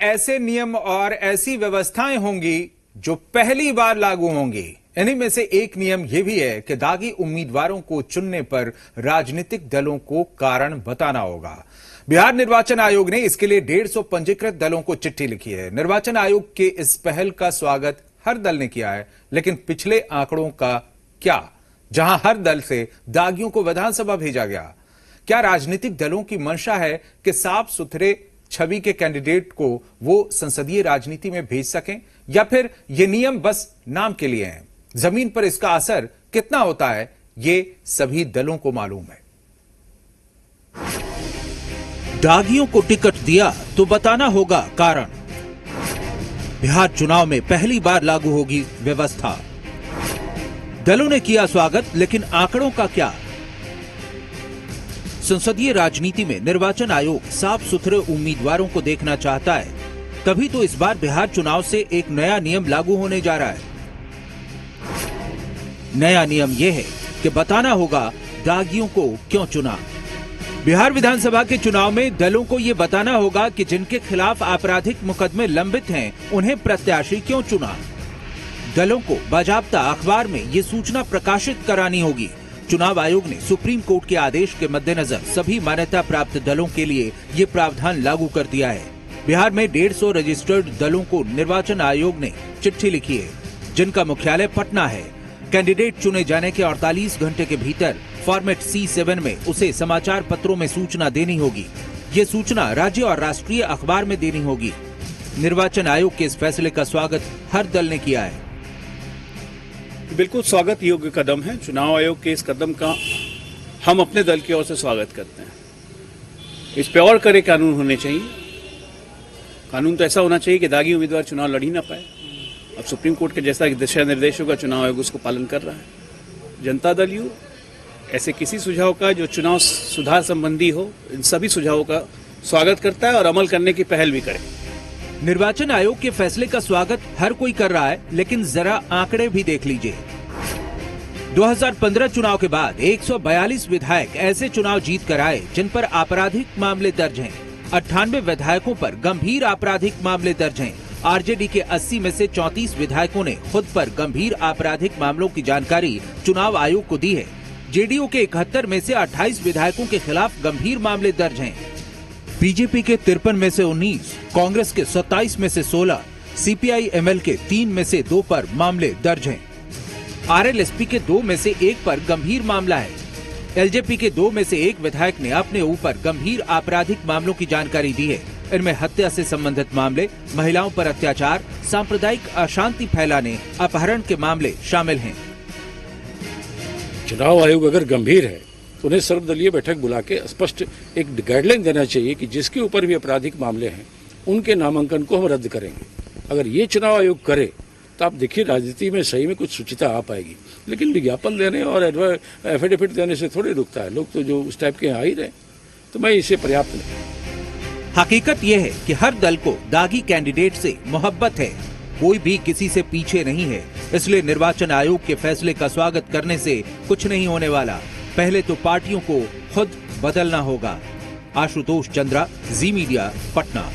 ऐसे नियम और ऐसी व्यवस्थाएं होंगी जो पहली बार लागू होंगी। इन्हीं में से एक नियम यह भी है कि दागी उम्मीदवारों को चुनने पर राजनीतिक दलों को कारण बताना होगा। बिहार निर्वाचन आयोग ने इसके लिए 150 पंजीकृत दलों को चिट्ठी लिखी है। निर्वाचन आयोग के इस पहल का स्वागत हर दल ने किया है, लेकिन पिछले आंकड़ों का क्या, जहां हर दल से दागियों को विधानसभा भेजा गया? क्या राजनीतिक दलों की मंशा है कि साफ सुथरे छवि के कैंडिडेट को वो संसदीय राजनीति में भेज सकें, या फिर ये नियम बस नाम के लिए हैं? जमीन पर इसका असर कितना होता है, ये सभी दलों को मालूम है। दागियों को टिकट दिया तो बताना होगा कारण। बिहार चुनाव में पहली बार लागू होगी व्यवस्था। दलों ने किया स्वागत, लेकिन आंकड़ों का क्या? संसदीय राजनीति में निर्वाचन आयोग साफ सुथरे उम्मीदवारों को देखना चाहता है, तभी तो इस बार बिहार चुनाव से एक नया नियम लागू होने जा रहा है। नया नियम यह है कि बताना होगा दागियों को क्यों चुना। बिहार विधानसभा के चुनाव में दलों को ये बताना होगा कि जिनके खिलाफ आपराधिक मुकदमे लंबित हैं, उन्हें प्रत्याशी क्यों चुना। दलों को बाजाब्ता अखबार में ये सूचना प्रकाशित करानी होगी। चुनाव आयोग ने सुप्रीम कोर्ट के आदेश के मद्देनजर सभी मान्यता प्राप्त दलों के लिए ये प्रावधान लागू कर दिया है। बिहार में 150 रजिस्टर्ड दलों को निर्वाचन आयोग ने चिट्ठी लिखी है, जिनका मुख्यालय पटना है। कैंडिडेट चुने जाने के 48 घंटे के भीतर फॉर्मेट C7 में उसे समाचार पत्रों में सूचना देनी होगी। ये सूचना राज्य और राष्ट्रीय अखबार में देनी होगी। निर्वाचन आयोग के इस फैसले का स्वागत हर दल ने किया है। बिल्कुल स्वागत योग्य कदम है। चुनाव आयोग के इस कदम का हम अपने दल की ओर से स्वागत करते हैं। इस पे और कड़े कानून होने चाहिए। कानून तो ऐसा होना चाहिए कि दागी उम्मीदवार चुनाव लड़ ही ना पाए। अब सुप्रीम कोर्ट के जैसा दिशा निर्देशों का चुनाव आयोग उसको पालन कर रहा है। जनता दल यू ऐसे किसी सुझाव का जो चुनाव सुधार संबंधी हो, इन सभी सुझावों का स्वागत करता है और अमल करने की पहल भी करे। निर्वाचन आयोग के फैसले का स्वागत हर कोई कर रहा है, लेकिन जरा आंकड़े भी देख लीजिए। 2015 चुनाव के बाद 142 विधायक ऐसे चुनाव जीत कर आए जिन पर आपराधिक मामले दर्ज हैं। 98 विधायकों पर गंभीर आपराधिक मामले दर्ज हैं। आरजेडी के 80 में से 34 विधायकों ने खुद पर गंभीर आपराधिक मामलों की जानकारी चुनाव आयोग को दी है। जेडीयू के 71 में से 28 विधायकों के खिलाफ गंभीर मामले दर्ज हैं। बीजेपी के 53 में से 19, कांग्रेस के 27 में से 16, सीपीआई-एमएल के 3 में से 2 पर मामले दर्ज हैं। आरएलएसपी के 2 में से 1 पर गंभीर मामला है। एलजेपी के 2 में से 1 विधायक ने अपने ऊपर गंभीर आपराधिक मामलों की जानकारी दी है। इनमें हत्या से संबंधित मामले, महिलाओं पर अत्याचार, सांप्रदायिक अशांति फैलाने, अपहरण के मामले शामिल हैं। चुनाव आयोग अगर गंभीर है तो उन्हें सर्वदलीय बैठक बुला के स्पष्ट एक गाइडलाइन देना चाहिए कि जिसके ऊपर भी आपराधिक मामले हैं उनके नामांकन को हम रद्द करेंगे। अगर ये चुनाव आयोग करे तो आप देखिए राजनीति में सही में कुछ शुचिता आ पाएगी। लेकिन विज्ञापन देने और एफिडेविट देने से थोड़ी रुकता है। लोग तो जो उस टाइप के आ ही रहे, तो मैं इसे पर्याप्त नहीं। हकीकत यह है कि हर दल को दागी कैंडिडेट से मोहब्बत है। कोई भी किसी से पीछे नहीं है। इसलिए निर्वाचन आयोग के फैसले का स्वागत करने से कुछ नहीं होने वाला। पहले तो पार्टियों को खुद बदलना होगा। आशुतोष चंद्रा, जी मीडिया, पटना।